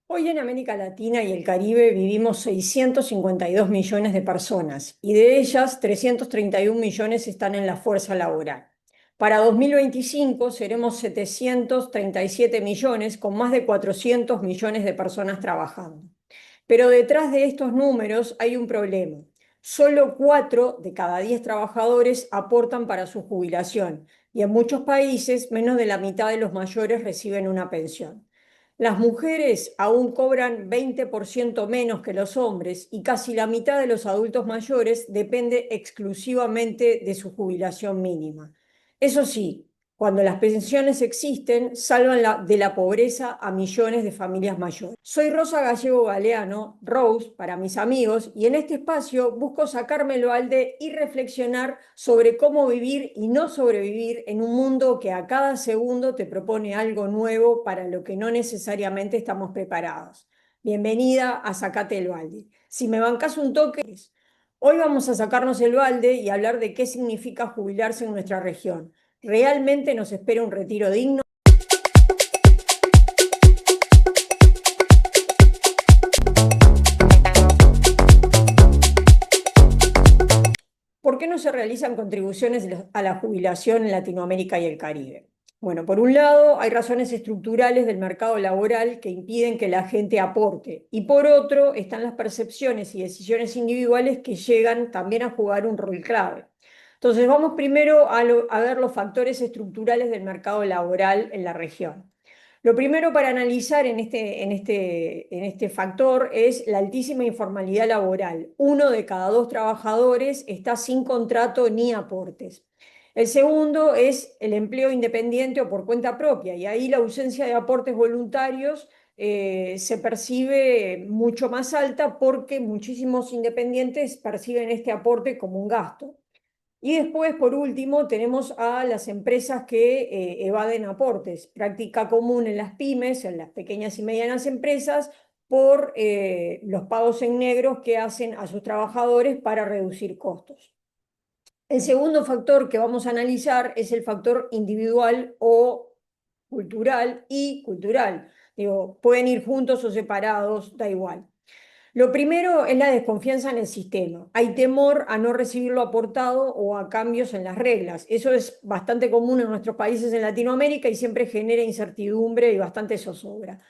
Hoy en América Latina y el Caribe vivimos 652 millones de personas y de ellas 331 millones están en la fuerza laboral. Para 2025 seremos 737 millones con más de 400 millones de personas trabajando. Pero detrás de estos números hay un problema. Solo 4 de cada 10 trabajadores aportan para su jubilación y en muchos países menos de la mitad de los mayores reciben una pensión. Las mujeres aún cobran 20% menos que los hombres y casi la mitad de los adultos mayores depende exclusivamente de su jubilación mínima. Eso sí, cuando las pensiones existen, salvan de la pobreza a millones de familias mayores. Soy Rosa Gallego Galeano, Rose para mis amigos, y en este espacio busco sacarme el balde y reflexionar sobre cómo vivir y no sobrevivir en un mundo que a cada segundo te propone algo nuevo para lo que no necesariamente estamos preparados. Bienvenida a Sacate el Balde. Si me bancas un toque, hoy vamos a sacarnos el balde y hablar de qué significa jubilarse en nuestra región. ¿Realmente nos espera un retiro digno? ¿Por qué no se realizan contribuciones a la jubilación en Latinoamérica y el Caribe? Bueno, por un lado, hay razones estructurales del mercado laboral que impiden que la gente aporte, y por otro, están las percepciones y decisiones individuales que llegan también a jugar un rol clave. Entonces, vamos primero a ver los factores estructurales del mercado laboral en la región. Lo primero para analizar en este factor es la altísima informalidad laboral. Uno de cada dos trabajadores está sin contrato ni aportes. El segundo es el empleo independiente o por cuenta propia, y ahí la ausencia de aportes voluntarios se percibe mucho más alta porque muchísimos independientes perciben este aporte como un gasto. Y después, por último, tenemos a las empresas que evaden aportes, práctica común en las pymes, en las pequeñas y medianas empresas, por los pagos en negros que hacen a sus trabajadores para reducir costos. El segundo factor que vamos a analizar es el factor individual o cultural y cultural. Digo, pueden ir juntos o separados, da igual. Lo primero es la desconfianza en el sistema. Hay temor a no recibir lo aportado o a cambios en las reglas. Eso es bastante común en nuestros países en Latinoamérica y siempre genera incertidumbre y bastante zozobra.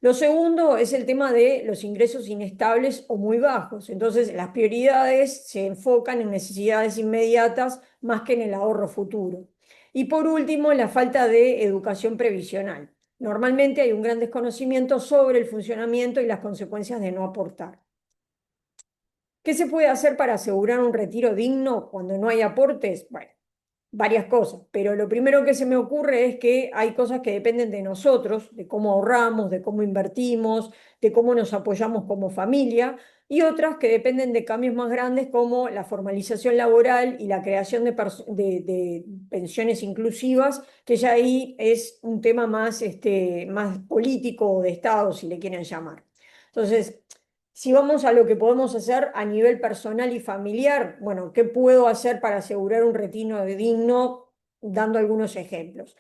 Lo segundo es el tema de los ingresos inestables o muy bajos. Entonces, las prioridades se enfocan en necesidades inmediatas más que en el ahorro futuro. Y por último, la falta de educación previsional. Normalmente hay un gran desconocimiento sobre el funcionamiento y las consecuencias de no aportar. ¿Qué se puede hacer para asegurar un retiro digno cuando no hay aportes? Bueno, varias cosas, pero lo primero que se me ocurre es que hay cosas que dependen de nosotros, de cómo ahorramos, de cómo invertimos, de cómo nos apoyamos como familia, y otras que dependen de cambios más grandes como la formalización laboral y la creación de pensiones inclusivas, que ya ahí es un tema más, más político o de Estado, si le quieren llamar. Entonces, si vamos a lo que podemos hacer a nivel personal y familiar, bueno, ¿qué puedo hacer para asegurar un retiro digno? Dando algunos ejemplos.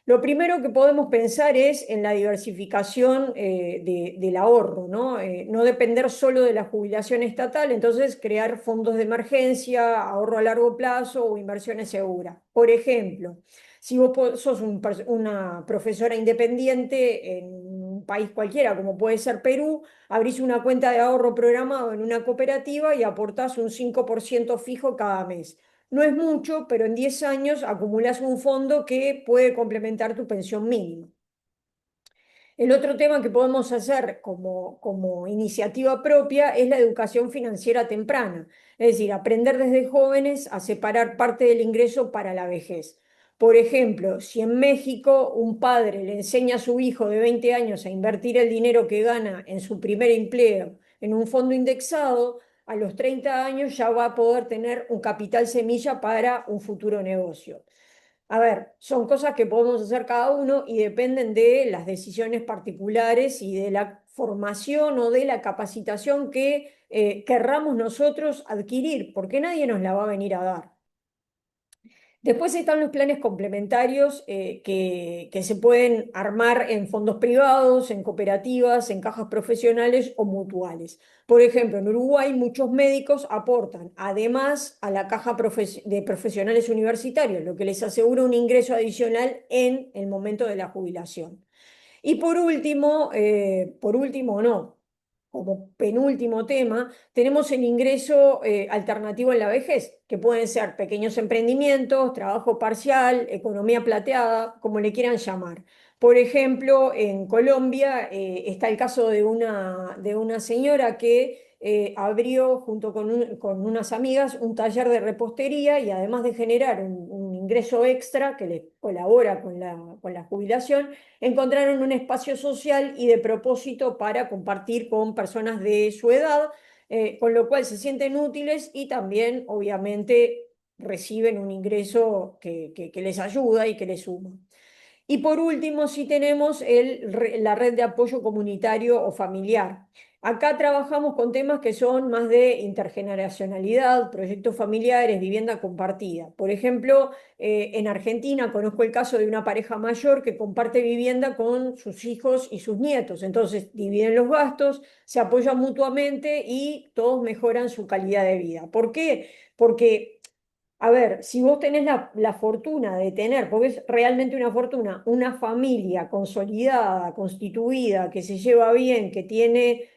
Lo primero que podemos pensar es en la diversificación del ahorro, ¿no? No depender solo de la jubilación estatal, entonces crear fondos de emergencia, ahorro a largo plazo o inversiones seguras. Por ejemplo, si vos sos una profesora independiente en un país cualquiera, como puede ser Perú, abrís una cuenta de ahorro programado en una cooperativa y aportás un 5% fijo cada mes. No es mucho, pero en 10 años acumulas un fondo que puede complementar tu pensión mínima. El otro tema que podemos hacer como iniciativa propia es la educación financiera temprana, es decir, aprender desde jóvenes a separar parte del ingreso para la vejez. Por ejemplo, si en México un padre le enseña a su hijo de 20 años a invertir el dinero que gana en su primer empleo en un fondo indexado, a los 30 años ya va a poder tener un capital semilla para un futuro negocio. A ver, son cosas que podemos hacer cada uno y dependen de las decisiones particulares y de la formación o de la capacitación que querramos nosotros adquirir, porque nadie nos la va a venir a dar. Después están los planes complementarios que se pueden armar en fondos privados, en cooperativas, en cajas profesionales o mutuales. Por ejemplo, en Uruguay muchos médicos aportan además a la caja de profesionales universitarios, lo que les asegura un ingreso adicional en el momento de la jubilación. Y por último no, como penúltimo tema, tenemos el ingreso alternativo en la vejez, que pueden ser pequeños emprendimientos, trabajo parcial, economía plateada, como le quieran llamar. Por ejemplo, en Colombia está el caso de una señora que abrió junto con unas amigas un taller de repostería y además de generar un ingreso extra que le colabora con la jubilación, encontraron un espacio social y de propósito para compartir con personas de su edad, con lo cual se sienten útiles y también, obviamente, reciben un ingreso que les ayuda y que les suma. Y por último, sí tenemos la red de apoyo comunitario o familiar. Acá trabajamos con temas que son más de intergeneracionalidad, proyectos familiares, vivienda compartida. Por ejemplo, en Argentina conozco el caso de una pareja mayor que comparte vivienda con sus hijos y sus nietos. Entonces, dividen los gastos, se apoyan mutuamente y todos mejoran su calidad de vida. ¿Por qué? Porque a ver, si vos tenés la fortuna de tener, porque es realmente una fortuna, una familia consolidada, constituida, que se lleva bien, que tiene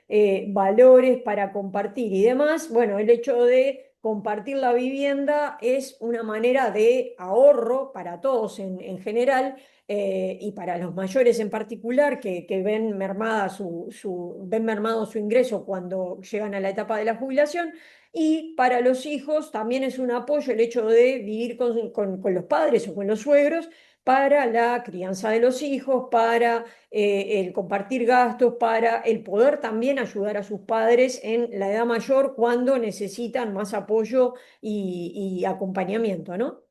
valores para compartir y demás, bueno, el hecho de compartir la vivienda es una manera de ahorro para todos en general y para los mayores en particular, que ven ven mermado su ingreso cuando llegan a la etapa de la jubilación. Y para los hijos también es un apoyo el hecho de vivir con los padres o con los suegros para la crianza de los hijos, para el compartir gastos, para el poder también ayudar a sus padres en la edad mayor cuando necesitan más apoyo y acompañamiento, ¿no?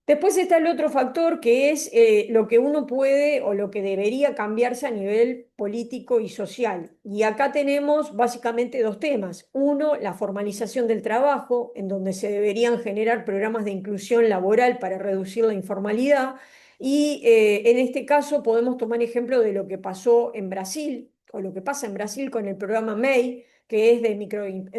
Después está el otro factor que es lo que uno puede o lo que debería cambiarse a nivel político y social. Y acá tenemos básicamente dos temas. Uno, la formalización del trabajo, en donde se deberían generar programas de inclusión laboral para reducir la informalidad. Y en este caso podemos tomar ejemplo de lo que pasó en Brasil o lo que pasa en Brasil con el programa MEI, que es de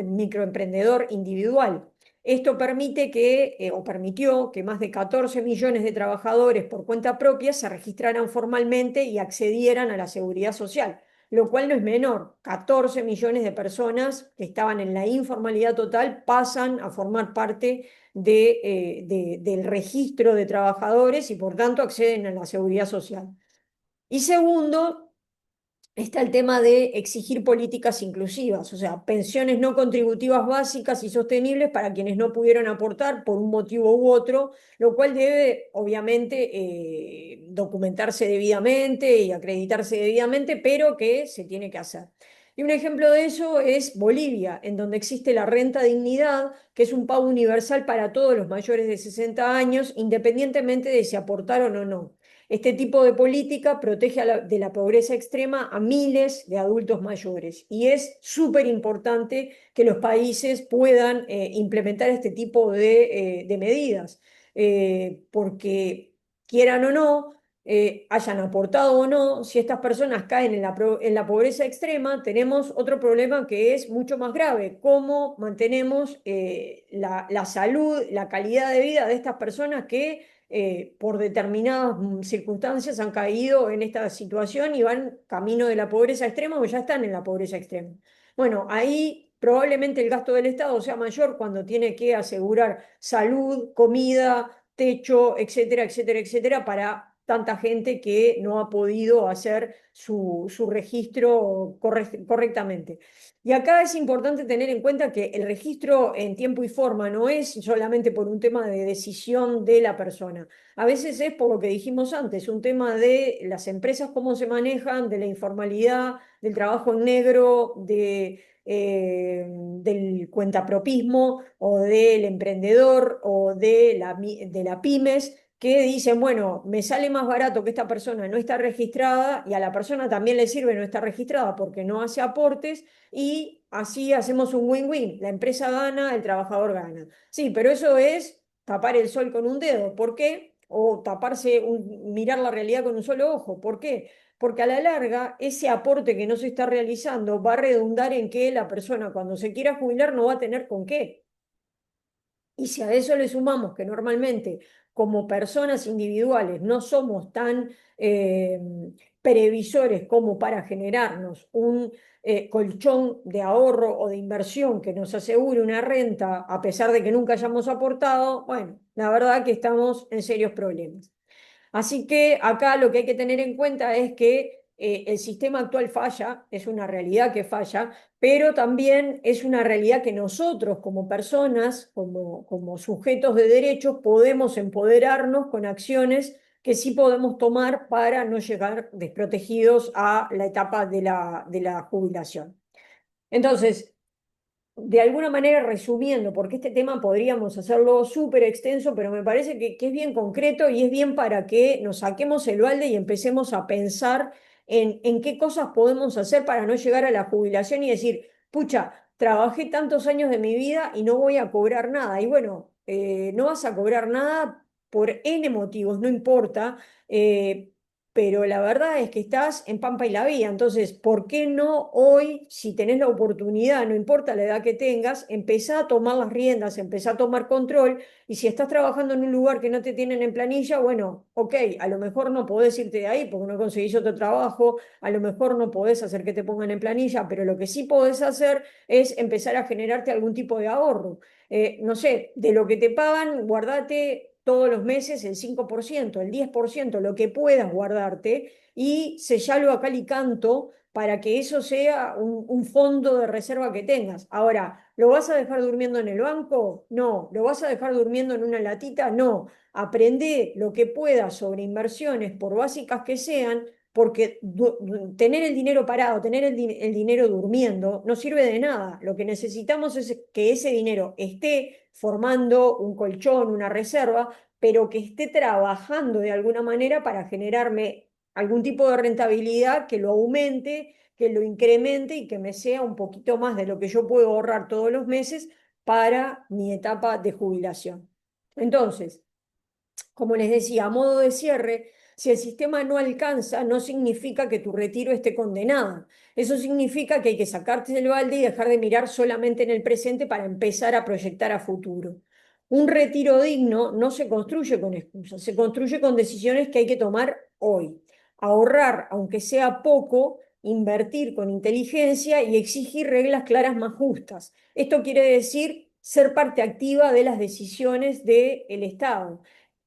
microemprendedor individual. Esto permite o permitió que más de 14 millones de trabajadores por cuenta propia se registraran formalmente y accedieran a la seguridad social, lo cual no es menor. 14 millones de personas que estaban en la informalidad total pasan a formar parte del registro de trabajadores y por tanto acceden a la seguridad social. Y segundo, está el tema de exigir políticas inclusivas, o sea, pensiones no contributivas básicas y sostenibles para quienes no pudieron aportar por un motivo u otro, lo cual debe, obviamente, documentarse debidamente y acreditarse debidamente, pero que se tiene que hacer. Y un ejemplo de eso es Bolivia, en donde existe la renta dignidad, que es un pago universal para todos los mayores de 60 años, independientemente de si aportaron o no. Este tipo de política protege de la pobreza extrema a miles de adultos mayores y es súper importante que los países puedan implementar este tipo de medidas, porque quieran o no, hayan aportado o no, si estas personas caen en la pobreza extrema, tenemos otro problema que es mucho más grave: cómo mantenemos la salud, la calidad de vida de estas personas que por determinadas circunstancias han caído en esta situación y van camino de la pobreza extrema o ya están en la pobreza extrema. Bueno, ahí probablemente el gasto del Estado sea mayor cuando tiene que asegurar salud, comida, techo, etcétera, etcétera, etcétera, para tanta gente que no ha podido hacer su registro correctamente. Y acá es importante tener en cuenta que el registro en tiempo y forma no es solamente por un tema de decisión de la persona. A veces es por lo que dijimos antes, un tema de las empresas, cómo se manejan, de la informalidad, del trabajo en negro, del cuentapropismo o del emprendedor o de la pymes, que dicen, bueno, me sale más barato que esta persona no está registrada y a la persona también le sirve no estar registrada porque no hace aportes y así hacemos un win-win. La empresa gana, el trabajador gana. Sí, pero eso es tapar el sol con un dedo. ¿Por qué? O mirar la realidad con un solo ojo. ¿Por qué? Porque a la larga ese aporte que no se está realizando va a redundar en que la persona cuando se quiera jubilar no va a tener con qué. Y si a eso le sumamos que normalmente como personas individuales no somos tan previsores como para generarnos un colchón de ahorro o de inversión que nos asegure una renta a pesar de que nunca hayamos aportado, bueno, la verdad que estamos en serios problemas. Así que acá lo que hay que tener en cuenta es que el sistema actual falla, es una realidad que falla, pero también es una realidad que nosotros como personas, como sujetos de derechos, podemos empoderarnos con acciones que sí podemos tomar para no llegar desprotegidos a la etapa de la jubilación. Entonces, de alguna manera resumiendo, porque este tema podríamos hacerlo súper extenso, pero me parece que es bien concreto y es bien para que nos saquemos el balde y empecemos a pensar en qué cosas podemos hacer para no llegar a la jubilación y decir, pucha, trabajé tantos años de mi vida y no voy a cobrar nada. Y bueno, no vas a cobrar nada por N motivos, no importa. Pero la verdad es que estás en Pampa y la Vía. Entonces, ¿por qué no hoy, si tenés la oportunidad, no importa la edad que tengas, empezá a tomar las riendas, empezá a tomar control? Y si estás trabajando en un lugar que no te tienen en planilla, bueno, ok, a lo mejor no podés irte de ahí porque no conseguís otro trabajo, a lo mejor no podés hacer que te pongan en planilla, pero lo que sí podés hacer es empezar a generarte algún tipo de ahorro. No sé, de lo que te pagan, guardate todos los meses el 5%, el 10%, lo que puedas guardarte y sellalo a cal y canto para que eso sea un fondo de reserva que tengas. Ahora, ¿lo vas a dejar durmiendo en el banco? No. ¿Lo vas a dejar durmiendo en una latita? No. Aprende lo que puedas sobre inversiones, por básicas que sean, porque tener el dinero parado, tener el dinero durmiendo, no sirve de nada. Lo que necesitamos es que ese dinero esté formando un colchón, una reserva, pero que esté trabajando de alguna manera para generarme algún tipo de rentabilidad que lo aumente, que lo incremente y que me sea un poquito más de lo que yo puedo ahorrar todos los meses para mi etapa de jubilación. Entonces, como les decía, a modo de cierre, si el sistema no alcanza, no significa que tu retiro esté condenado. Eso significa que hay que sacarte del balde y dejar de mirar solamente en el presente para empezar a proyectar a futuro. Un retiro digno no se construye con excusas, se construye con decisiones que hay que tomar hoy. Ahorrar, aunque sea poco, invertir con inteligencia y exigir reglas claras más justas. Esto quiere decir ser parte activa de las decisiones del Estado.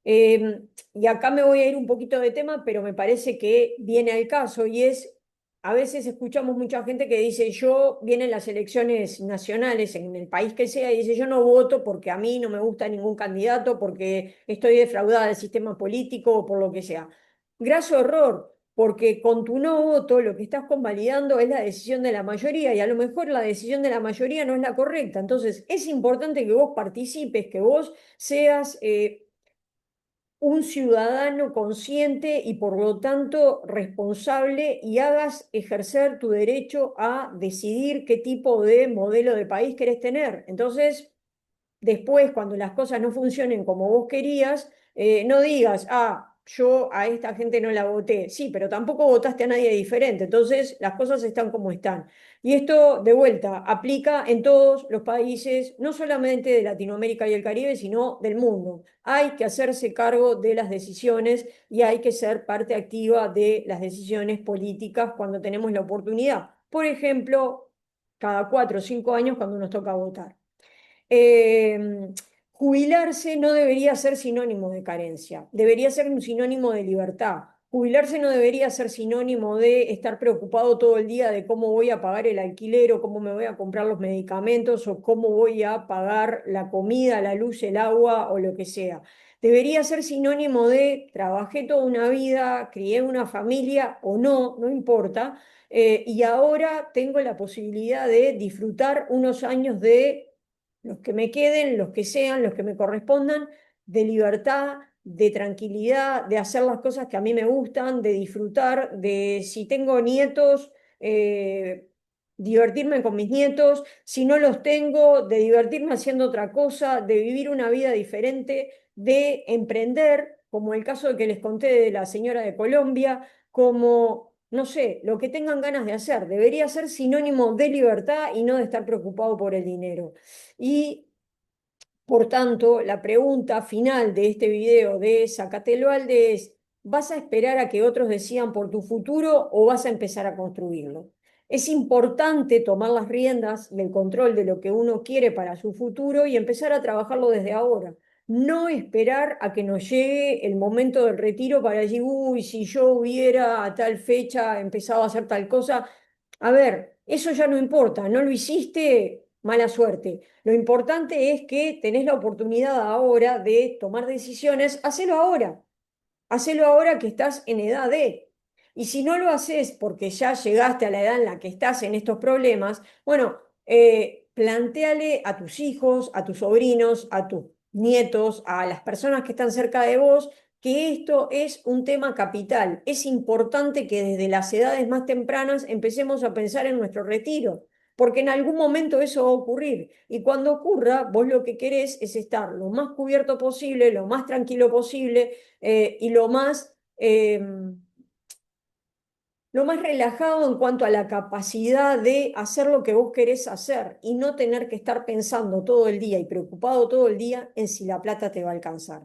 Y acá me voy a ir un poquito de tema, pero me parece que viene al caso y es, a veces escuchamos mucha gente que dice, yo, vienen las elecciones nacionales en el país que sea, y dice, yo no voto porque a mí no me gusta ningún candidato, porque estoy defraudada del sistema político o por lo que sea. Graso error. Porque con tu no voto lo que estás convalidando es la decisión de la mayoría y a lo mejor la decisión de la mayoría no es la correcta. Entonces es importante que vos participes, que vos seas un ciudadano consciente y por lo tanto responsable y hagas ejercer tu derecho a decidir qué tipo de modelo de país querés tener. Entonces, después, cuando las cosas no funcionen como vos querías, no digas, yo a esta gente no la voté. Sí, pero tampoco votaste a nadie diferente. Entonces, las cosas están como están. Y esto, de vuelta, aplica en todos los países, no solamente de Latinoamérica y el Caribe, sino del mundo. Hay que hacerse cargo de las decisiones y hay que ser parte activa de las decisiones políticas cuando tenemos la oportunidad. Por ejemplo, cada 4 o 5 años cuando nos toca votar. Eh, Jubilarse no debería ser sinónimo de carencia, debería ser un sinónimo de libertad. Jubilarse no debería ser sinónimo de estar preocupado todo el día de cómo voy a pagar el alquiler o cómo me voy a comprar los medicamentos o cómo voy a pagar la comida, la luz, el agua o lo que sea. Debería ser sinónimo de trabajé toda una vida, crié una familia o no, no importa, y ahora tengo la posibilidad de disfrutar unos años de los que me queden, los que sean, los que me correspondan, de libertad, de tranquilidad, de hacer las cosas que a mí me gustan, de disfrutar, de si tengo nietos, divertirme con mis nietos, si no los tengo, de divertirme haciendo otra cosa, de vivir una vida diferente, de emprender, como el caso que les conté de la señora de Colombia, como, no sé, lo que tengan ganas de hacer. Debería ser sinónimo de libertad y no de estar preocupado por el dinero. Y por tanto, la pregunta final de este video de Zacatelo Alde es: ¿vas a esperar a que otros decidan por tu futuro o vas a empezar a construirlo? Es importante tomar las riendas del control de lo que uno quiere para su futuro y empezar a trabajarlo desde ahora. No esperar a que nos llegue el momento del retiro para decir, uy, si yo hubiera a tal fecha empezado a hacer tal cosa. A ver, eso ya no importa, no lo hiciste, mala suerte. Lo importante es que tenés la oportunidad ahora de tomar decisiones, hacelo ahora que estás en edad de. Y si no lo haces porque ya llegaste a la edad en la que estás en estos problemas, bueno, plantéale a tus hijos, a tus sobrinos, a tus nietos, a las personas que están cerca de vos, que esto es un tema capital. Es importante que desde las edades más tempranas empecemos a pensar en nuestro retiro, porque en algún momento eso va a ocurrir. Y cuando ocurra, vos lo que querés es estar lo más cubierto posible, lo más tranquilo posible, y lo más relajado en cuanto a la capacidad de hacer lo que vos querés hacer y no tener que estar pensando todo el día y preocupado todo el día en si la plata te va a alcanzar.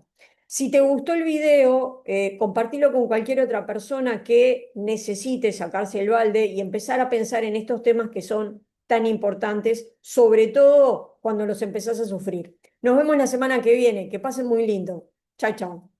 Si te gustó el video, compartilo con cualquier otra persona que necesite sacarse el balde y empezar a pensar en estos temas que son tan importantes, sobre todo cuando los empezás a sufrir. Nos vemos la semana que viene. Que pasen muy lindo. Chao, chao.